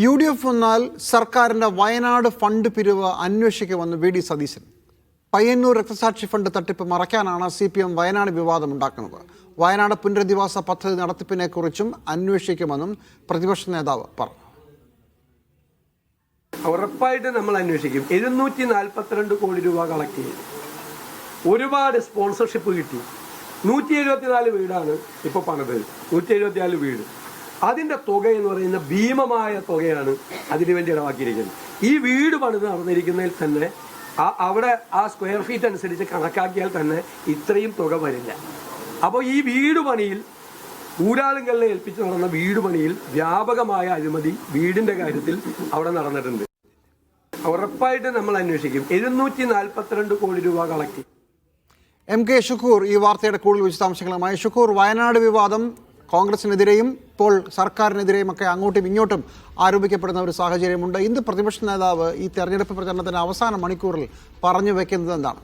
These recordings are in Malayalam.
UDF വന്നാൽ സർക്കാരിന്റെ വയനാട് ഫണ്ട് പിരിവ് അന്വേഷിക്കുമെന്ന് വി.ഡി. സതീശൻ. പയ്യന്നൂർ രക്തസാക്ഷി ഫണ്ട് തട്ടിപ്പ് മറയ്ക്കാനാണ് CPM വയനാട് വിവാദം ഉണ്ടാക്കുന്നത്. വയനാട് പുനരധിവാസ പദ്ധതി നടത്തിപ്പിനെക്കുറിച്ചും അന്വേഷിക്കുമെന്നും പ്രതിപക്ഷ നേതാവ് പറഞ്ഞു. ഉറപ്പായിട്ട് നമ്മൾ അന്വേഷിക്കും. 742 കോടി രൂപ കളക്ട് ചെയ്തു. ഒരുപാട് സ്പോൺസർഷിപ്പ് കിട്ടി. 174 വീടാണ് ഇപ്പോൾ പണിത്. 174 വീട്. അതിന്റെ തുക എന്ന് പറയുന്ന ഭീമമായ തുകയാണ് അതിനുവേണ്ടി ഇടവാക്കിയിരിക്കുന്നത്. ഈ വീട് പണിത് നടന്നിരിക്കുന്നതിൽ തന്നെ അവിടെ ആ സ്ക്വയർ ഫീറ്റ് അനുസരിച്ച് കണക്കാക്കിയാൽ തന്നെ ഇത്രയും തുക വരില്ല. അപ്പോൾ ഈ വീട് പണിയിൽ ഊരാളുകളിലെ ഏൽപ്പിച്ച് നടന്ന വീട് പണിയിൽ വ്യാപകമായ അഴിമതി വീടിന്റെ കാര്യത്തിൽ അവിടെ നടന്നിട്ടുണ്ട്. ഉറപ്പായിട്ട് നമ്മൾ അന്വേഷിക്കും. 742 കോടി രൂപ കളക്ട് ചെയ്യും. MK ഷുക്കൂർ ഈ വാർത്തയുടെ കൂടുതൽ വിശദാംശങ്ങളുമായി. ഷുക്കൂർ, വയനാട് വിവാദം കോൺഗ്രസിനെതിരെയും ഇപ്പോൾ സർക്കാരിനെതിരെയും ഒക്കെ അങ്ങോട്ടും ഇങ്ങോട്ടും ആരോപിക്കപ്പെടുന്ന ഒരു സാഹചര്യമുണ്ട്. ഇന്ന് പ്രതിപക്ഷ നേതാവ് ഈ തെരഞ്ഞെടുപ്പ് പ്രചരണത്തിന്റെ അവസാന മണിക്കൂറിൽ പറഞ്ഞു വെക്കുന്നത് എന്താണ്?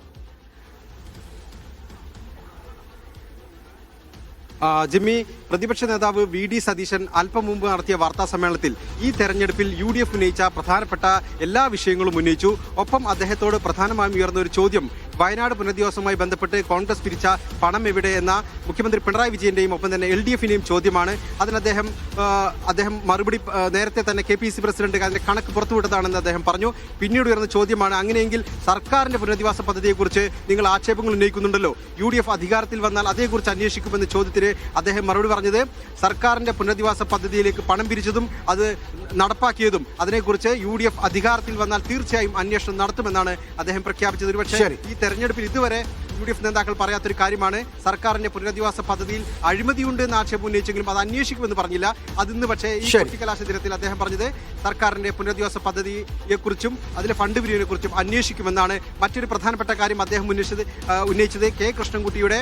ജിമ്മി, പ്രതിപക്ഷ നേതാവ് വി.ഡി. സതീശൻ അല്പം മുമ്പ് നടത്തിയ വാർത്താ സമ്മേളനത്തിൽ ഈ തെരഞ്ഞെടുപ്പിൽ UDF ഉന്നയിച്ച പ്രധാനപ്പെട്ട എല്ലാ വിഷയങ്ങളും ഉന്നയിച്ചു. ഒപ്പം അദ്ദേഹത്തോട് പ്രധാനമായും ഉയർന്ന ഒരു ചോദ്യം വയനാട് പുനരധിവാസവുമായി ബന്ധപ്പെട്ട് കോൺഗ്രസ് പിരിച്ച പണം എവിടെ എന്ന മുഖ്യമന്ത്രി പിണറായി വിജയന്റെയും ഒപ്പം തന്നെ LDFിന്റെയും ചോദ്യമാണ്. അതിന് അദ്ദേഹം മറുപടി നേരത്തെ തന്നെ KPC പ്രസിഡന്റ് അതിന്റെ കണക്ക് പുറത്തുവിട്ടതാണെന്ന് അദ്ദേഹം പറഞ്ഞു. പിന്നീട് ഉയർന്ന ചോദ്യമാണ്, അങ്ങനെയെങ്കിൽ സർക്കാരിന്റെ പുനരധിവാസ പദ്ധതിയെക്കുറിച്ച് നിങ്ങൾ ആക്ഷേപങ്ങൾ ഉന്നയിക്കുന്നുണ്ടല്ലോ, UDF അധികാരത്തിൽ വന്നാൽ അതേക്കുറിച്ച് അന്വേഷിക്കുമെന്ന ചോദ്യത്തിന് അദ്ദേഹം മറുപടി പറഞ്ഞത് സർക്കാരിന്റെ പുനരധിവാസ പദ്ധതിയിലേക്ക് പണം പിരിച്ചതും അത് നടപ്പാക്കിയതും അതിനെക്കുറിച്ച് UDF അധികാരത്തിൽ വന്നാൽ തീർച്ചയായും അന്വേഷണം നടത്തുമെന്നാണ് അദ്ദേഹം പ്രഖ്യാപിച്ചത്. ഒരുപക്ഷെ ഈ തെരഞ്ഞെടുപ്പിൽ ഇതുവരെ UDF നേതാക്കൾ പറയാത്തൊരു കാര്യമാണ് സർക്കാരിന്റെ പുനരധിവാസ പദ്ധതിയിൽ അഴിമതിയുണ്ട് എന്ന് ആക്ഷേപം ഉന്നയിച്ചെങ്കിലും അത് അന്വേഷിക്കുമെന്ന് പറഞ്ഞില്ല. അതിന്ന് പക്ഷേ ഈ കൊട്ടിക്കലാശ ദിനത്തിൽ അദ്ദേഹം പറഞ്ഞത് സർക്കാരിന്റെ പുനരധിവാസ പദ്ധതിയെക്കുറിച്ചും അതിലെ ഫണ്ട് പിരിവിനെ കുറിച്ചും അന്വേഷിക്കുമെന്നാണ്. മറ്റൊരു പ്രധാനപ്പെട്ട കാര്യം അദ്ദേഹം ഉന്നയിച്ചത് K. കൃഷ്ണൻകുട്ടിയുടെ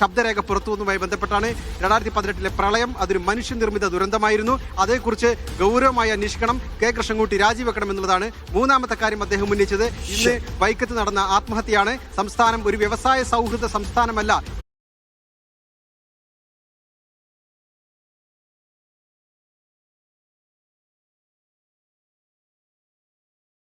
ശബ്ദരേഖ പുറത്തുവന്നതുമായി ബന്ധപ്പെട്ടാണ്. 2018 പ്രളയം അതൊരു മനുഷ്യനിർമ്മിത ദുരന്തമായിരുന്നു, അതേക്കുറിച്ച് ഗൗരവമായി അന്വേഷിക്കണം, K. കൃഷ്ണൻകുട്ടി രാജിവെക്കണം എന്നുള്ളതാണ്. മൂന്നാമത്തെ കാര്യം അദ്ദേഹം ഉന്നയിച്ചത് ഇന്ന് വൈക്കത്ത് നടന്ന ആത്മഹത്യയാണ്. സംസ്ഥാനം ഒരു വ്യവസായ സൗഹൃദ സംസ്ഥാനമല്ല